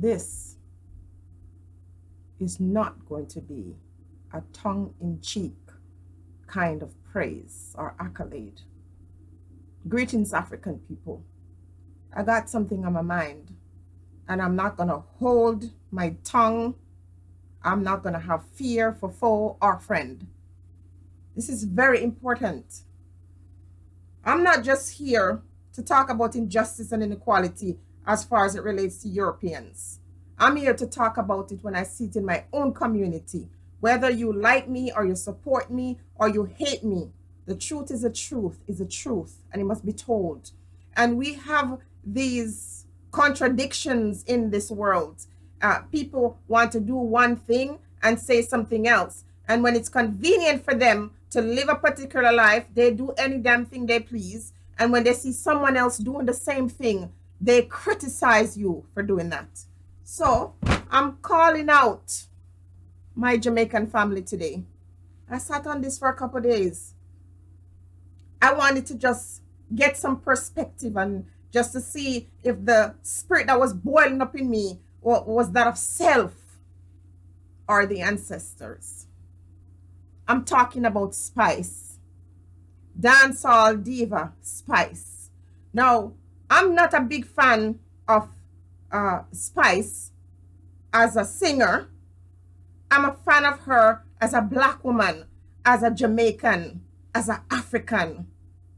This is not going to be a tongue-in-cheek kind of praise or accolade. Greetings, African people. I got something on my mind, and I'm not going to hold my tongue. I'm not going to have fear for foe or friend. This is very important. I'm not just here to talk about injustice and inequality as far as it relates to Europeans. I'm here to talk about it when I see it in my own community. Whether you like me or you support me or you hate me, the truth is a truth, and it must be told. And we have these contradictions in this world. People want to do one thing and say something else. And when it's convenient for them to live a particular life, they do any damn thing they please. And when they see someone else doing the same thing, they criticize you for doing that. So I'm calling out my Jamaican family today. I sat on this for a couple of days. I wanted to just get some perspective and just to see if the spirit that was boiling up in me was that of self or the ancestors. I'm talking about Spice, dancehall diva Spice. Now, I'm not a big fan of Spice as a singer. I'm a fan of her as a Black woman, as a Jamaican, as an African.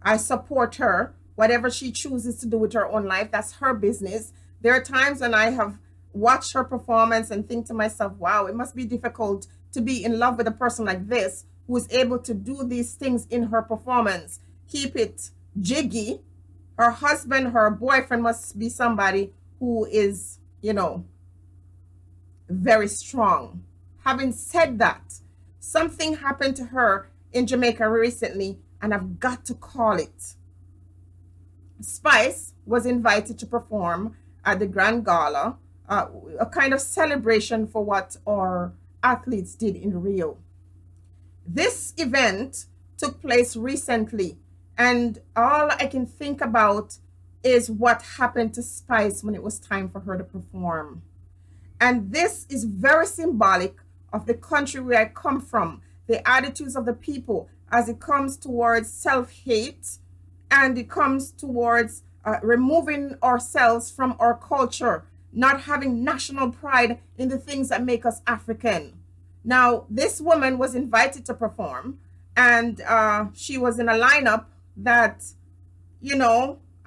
I support her. Whatever she chooses to do with her own life, that's her business. There are times when I have watched her performance and think to myself, wow, it must be difficult to be in love with a person like this who is able to do these things in her performance. Keep it jiggy. Her husband, her boyfriend must be somebody who is, very strong. Having said that, something happened to her in Jamaica recently, and I've got to call it. Spice was invited to perform at the Grand Gala, a kind of celebration for what our athletes did in Rio. This event took place recently, and all I can think about is what happened to Spice when it was time for her to perform. And this is very symbolic of the country where I come from, the attitudes of the people as it comes towards self-hate, and it comes towards removing ourselves from our culture, not having national pride in the things that make us African. Now, this woman was invited to perform, and she was in a lineup that,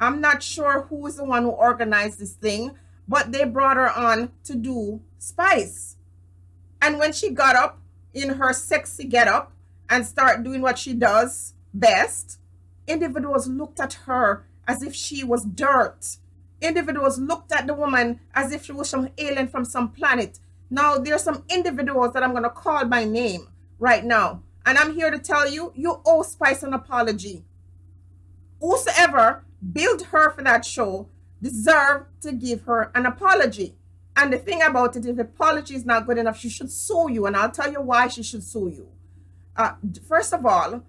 I'm not sure who is the one who organized this thing, but they brought her on to do Spice. And when she got up in her sexy getup and start doing what she does best, individuals looked at her as if she was dirt. Individuals looked at the woman as if she was some alien from some planet. Now, there's some individuals that I'm going to call by name right now. And I'm here to tell you, you owe Spice an apology. Whosoever billed her for that show deserved to give her an apology. And the thing about it, if the apology is not good enough, she should sue you. And I'll tell you why she should sue you. First of all,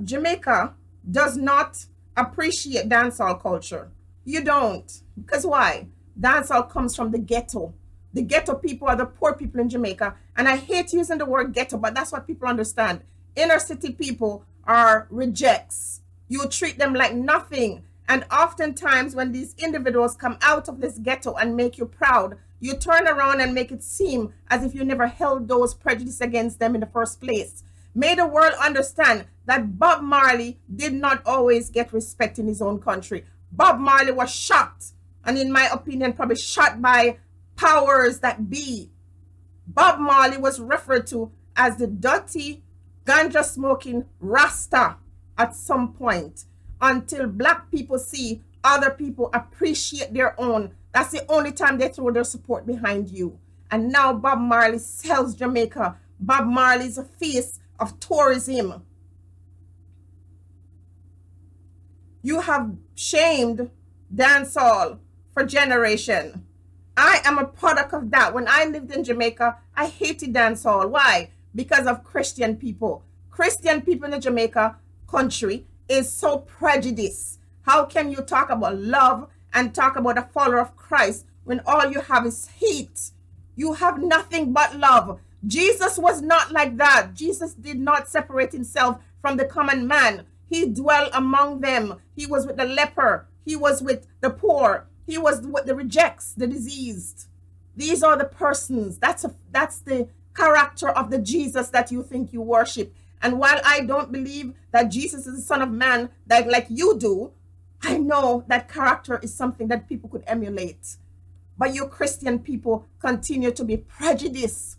Jamaica does not appreciate dancehall culture. You don't. Because why? Dancehall comes from the ghetto. The ghetto people are the poor people in Jamaica. And I hate using the word ghetto, but that's what people understand. Inner city people are rejects. You treat them like nothing. And oftentimes when these individuals come out of this ghetto and make you proud, you turn around and make it seem as if you never held those prejudices against them in the first place. May the world understand that Bob Marley did not always get respect in his own country. Bob Marley was shot, and in my opinion, probably shot by powers that be. Bob Marley was referred to as the dirty, ganja smoking Rasta at some point, until Black people see other people appreciate their own. That's the only time they throw their support behind you. And now Bob Marley sells Jamaica. Bob Marley is a face of tourism. You have shamed dancehall for generation. I am a product of that. When I lived in Jamaica, I hated dancehall. Why? Because of Christian people. Christian people in the Jamaica country is so prejudiced. How can you talk about love and talk about a follower of Christ when all you have is hate. You have nothing but love. Jesus was not like that. Jesus did not separate himself from the common man. He dwelt among them. He was with the leper. He was with the poor. He was with the rejects, the diseased. These are the persons. That's the character of the Jesus that you think you worship. And while I don't believe that Jesus is the Son of Man like you do, I know that character is something that people could emulate. But you Christian people continue to be prejudiced.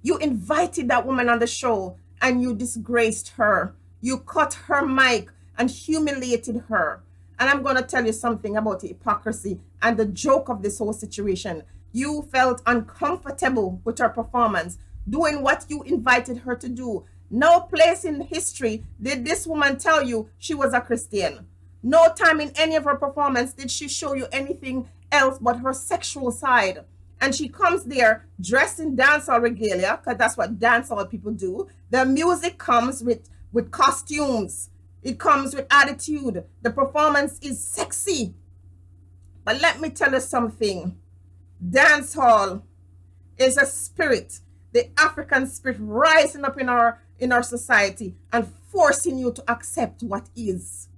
You invited that woman on the show and you disgraced her. You cut her mic and humiliated her. And I'm going to tell you something about the hypocrisy and the joke of this whole situation. You felt uncomfortable with her performance, doing what you invited her to do. No place in history did this woman tell you she was a Christian. No time in any of her performance did she show you anything else but her sexual side. And she comes there dressed in dancehall regalia, because that's what dancehall people do. The music comes with costumes. It comes with attitude. The performance is sexy. But let me tell you something. Dancehall is a spirit, the African spirit rising up in our society and forcing you to accept what is.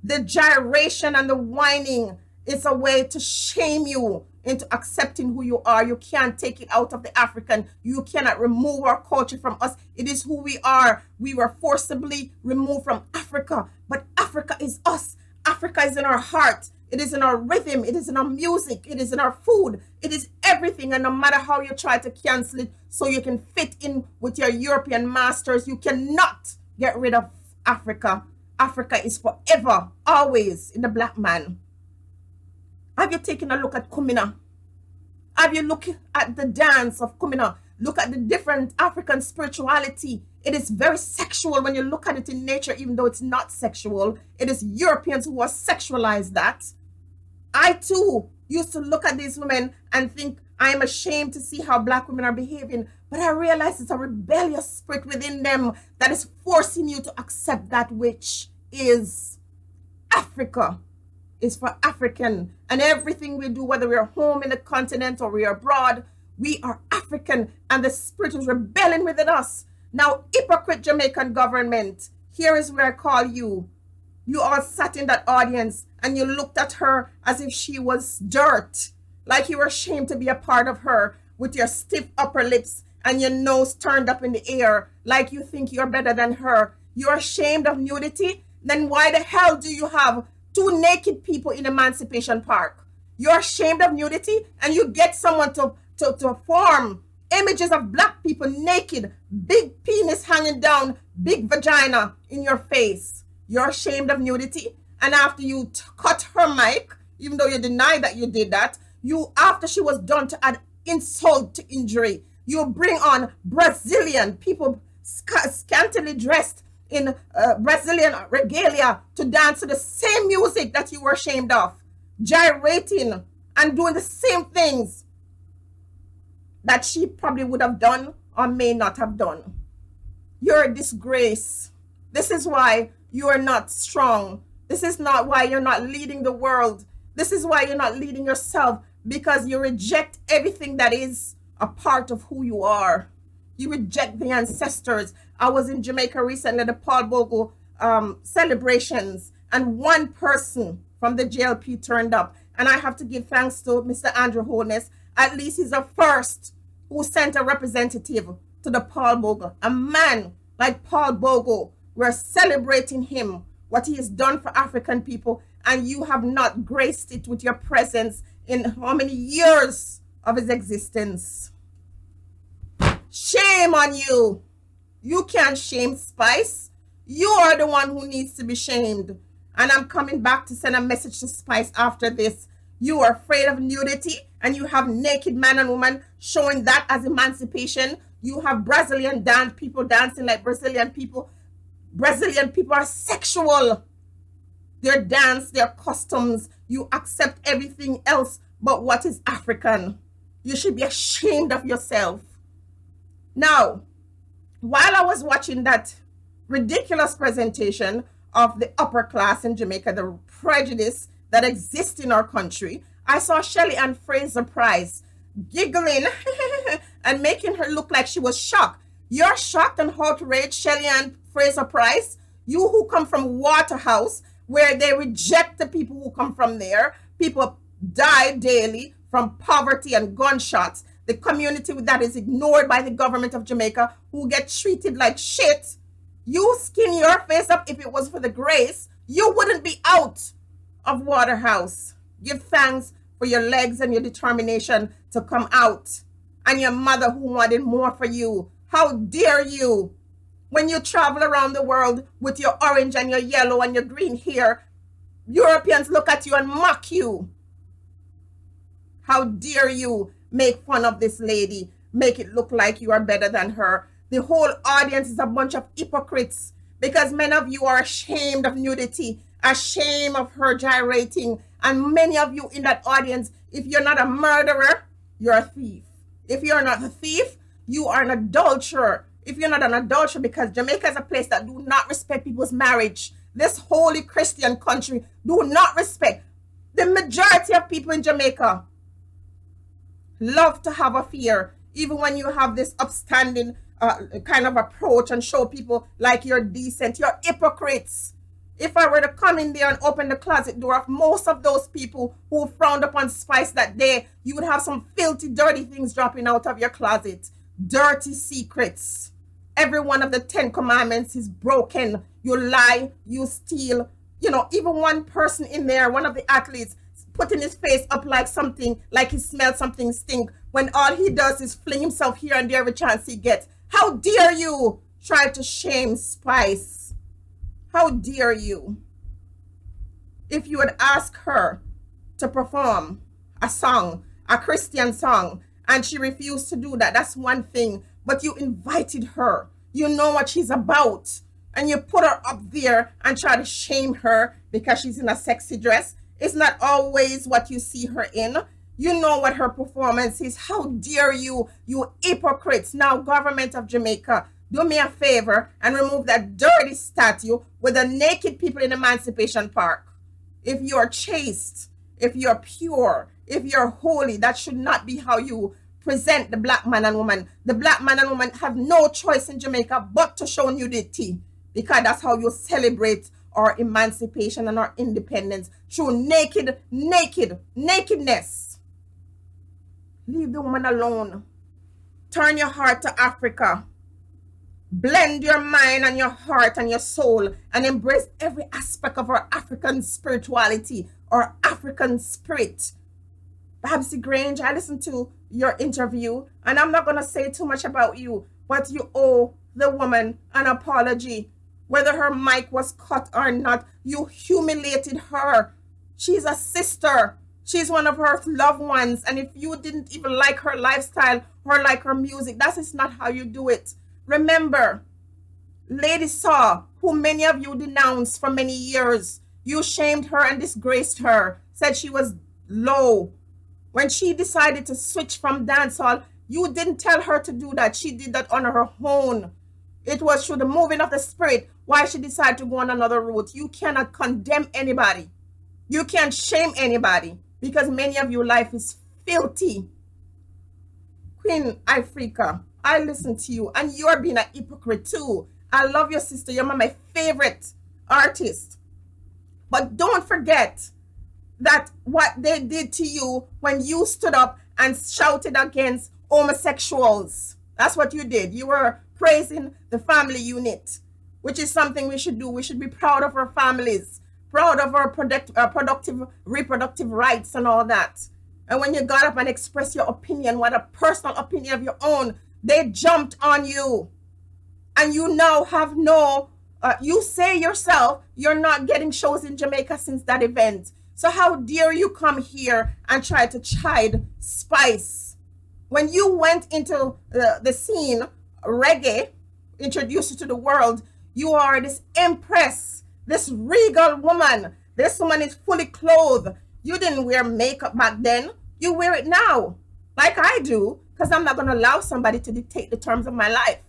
The gyration and the whining is a way to shame you into accepting who you are. You can't take it out of the African. You cannot remove our culture from us. It is who we are. We were forcibly removed from Africa, but Africa is us. Africa is in our heart. It is in our rhythm. It is in our music. It is in our food. It is everything. And no matter how you try to cancel it so you can fit in with your European masters, you cannot get rid of Africa. Africa is forever, always in the black man. Have you taken a look at Kumina? Have you looked at the dance of Kumina? Look at the different African spirituality. It is very sexual when you look at it in nature, even though it's not sexual. It is Europeans who have sexualized that. I too used to look at these women and think I am ashamed to see how black women are behaving. But I realize it's a rebellious spirit within them that is forcing you to accept that which is Africa. Is for African, and everything we do, whether we're home in the continent or we're abroad, we are African, and the spirit is rebelling within us. Now, hypocrite Jamaican government, here is where I call you. You all sat in that audience and you looked at her as if she was dirt, like you were ashamed to be a part of her, with your stiff upper lips and your nose turned up in the air, like you think you're better than her. You're ashamed of nudity? Then why the hell do you have two naked people in Emancipation Park? You're ashamed of nudity and you get someone to form images of black people naked, big penis hanging down, big vagina in your face. You're ashamed of nudity, and after you cut her mic, even though you deny that you did that, you, after she was done, to add insult to injury, you bring on Brazilian people scantily dressed in Brazilian regalia to dance to the same music that you were ashamed of, gyrating and doing the same things that she probably would have done or may not have done. You're a disgrace. This is why you are not strong. This is not why you're not leading the world. This is why you're not leading yourself, because you reject everything that is a part of who you are. You reject the ancestors. I was in Jamaica recently, the Paul Bogle celebrations, and one person from the JLP turned up. And I have to give thanks to Mr. Andrew Holness. At least he's the first who sent a representative to the Paul Bogle. A man like Paul Bogle, we're celebrating him, what he has done for African people, and you have not graced it with your presence in how many years of his existence. Shame on you. You can't shame Spice. You are the one who needs to be shamed. And I'm coming back to send a message to Spice after this. You are afraid of nudity, and you have naked man and woman showing that as emancipation. You have Brazilian dance people dancing like Brazilian people. Brazilian people are sexual. Their dance, their customs. You accept everything else but what is African. You should be ashamed of yourself. Now, while I was watching that ridiculous presentation of the upper class in Jamaica, the prejudice that exists in our country, I saw Shelly Ann Fraser Price giggling and making her look like she was shocked. You're shocked and outraged, Shelly Ann Fraser Price? You who come from Waterhouse, where they reject the people who come from there. People die daily from poverty and gunshots. The community that is ignored by the government of Jamaica, who get treated like shit. You skin your face up. If it was for the grace, you wouldn't be out of Waterhouse. Give thanks for your legs and your determination to come out. And your mother who wanted more for you. How dare you? When you travel around the world with your orange and your yellow and your green hair, Europeans look at you and mock you. How dare you make fun of this lady, make it look like you are better than her. The whole audience is a bunch of hypocrites because many of you are ashamed of nudity, ashamed of her gyrating. And many of you in that audience, if you're not a murderer, you're a thief. If you're not a thief, you are an adulterer. If you're not an adulterer, because Jamaica is a place that do not respect people's marriage. This holy Christian country do not respect. The majority of people in Jamaica love to have a fear, even when you have this upstanding kind of approach and show people like you're decent. You're hypocrites. If I were to come in there and open the closet door of most of those people who frowned upon spice that day, you would have some filthy, dirty things dropping out of your closet. Dirty secrets. Every one of the 10 commandments is broken. You lie, you steal. You know, even one person in there, one of the athletes, putting his face up like something, like he smelled something stink, when all he does is fling himself here and there every chance he gets. How dare you try to shame Spice? How dare you? If you would ask her to perform a song, a Christian song, and she refused to do that, that's one thing. But you invited her. You know what she's about. And you put her up there and try to shame her because she's in a sexy dress. It's not always what you see her in. You know what her performance is. How dare you, you hypocrites. Now, government of Jamaica, do me a favor and remove that dirty statue with the naked people in Emancipation Park. If you're chaste, if you're pure, if you're holy, that should not be how you present the black man and woman. The black man and woman have no choice in Jamaica but to show nudity, because that's how you celebrate our emancipation and our independence, through nakedness. Leave the woman alone. Turn your heart to Africa. Blend your mind and your heart and your soul and embrace every aspect of our African spirituality, our African spirit. Babsy Grange, I listened to your interview, and I'm not going to say too much about you, but you owe the woman an apology. Whether her mic was cut or not, you humiliated her. She's a sister. She's one of her loved ones. And if you didn't even like her lifestyle or like her music, that is not how you do it. Remember, Lady Saw, who many of you denounced for many years, you shamed her and disgraced her, said she was low. When she decided to switch from dancehall, you didn't tell her to do that. She did that on her own. It was through the moving of the spirit why she decided to go on another route. You cannot condemn anybody. You can't shame anybody, because many of your life is filthy. Queen Ifrica, I listen to you, and you're being a hypocrite too. I love your sister. You're my favorite artist. But don't forget that what they did to you when you stood up and shouted against homosexuals. That's what you did. You were praising the family unit, which is something we should do. We should be proud of our families, proud of our productive reproductive rights and all that. And when you got up and expressed your opinion, what a personal opinion of your own, they jumped on you. And you now have no, you say yourself, you're not getting shows in Jamaica since that event. So how dare you come here and try to chide Spice? When you went into the scene, reggae introduced you to the world, you are this empress, this regal woman. This woman is fully clothed. You didn't wear makeup back then. You wear it now, like I do, because I'm not going to allow somebody to dictate the terms of my life.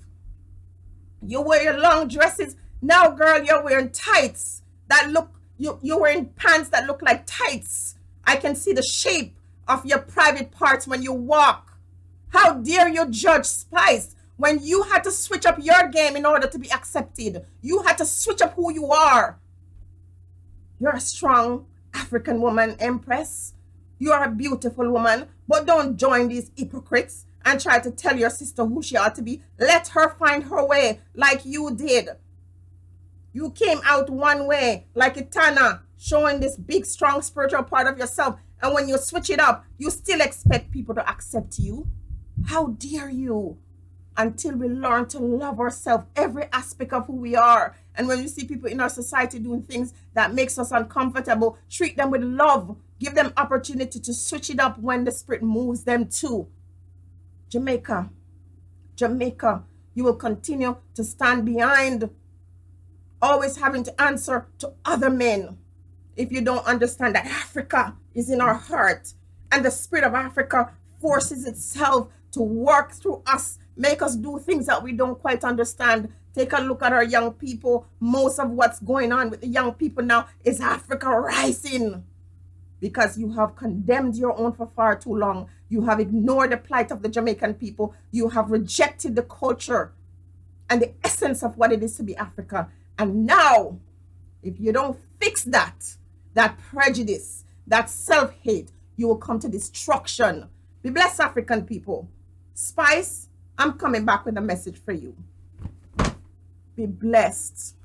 You wear your long dresses. Now, girl, you're wearing tights that look, you're wearing pants that look like tights. I can see the shape of your private parts when you walk. How dare you judge Spice when you had to switch up your game in order to be accepted? You had to switch up who you are. You're a strong African woman, Empress. You are a beautiful woman, but don't join these hypocrites and try to tell your sister who she ought to be. Let her find her way like you did. You came out one way, like Itana, showing this big, strong spiritual part of yourself. And when you switch it up, you still expect people to accept you. How dare you? Until we learn to love ourselves, every aspect of who we are. And when we see people in our society doing things that makes us uncomfortable, treat them with love. Give them opportunity to switch it up when the Spirit moves them to. Jamaica, Jamaica, you will continue to stand behind, always having to answer to other men. If you don't understand that Africa is in our heart and the Spirit of Africa forces itself to work through us, make us do things that we don't quite understand. Take a look at our young people. Most of what's going on with the young people now is Africa rising. Because you have condemned your own for far too long. You have ignored the plight of the Jamaican people. You have rejected the culture and the essence of what it is to be Africa. And now, if you don't fix that prejudice, that self-hate, you will come to destruction. Be blessed, African people. Spice, I'm coming back with a message for you. Be blessed.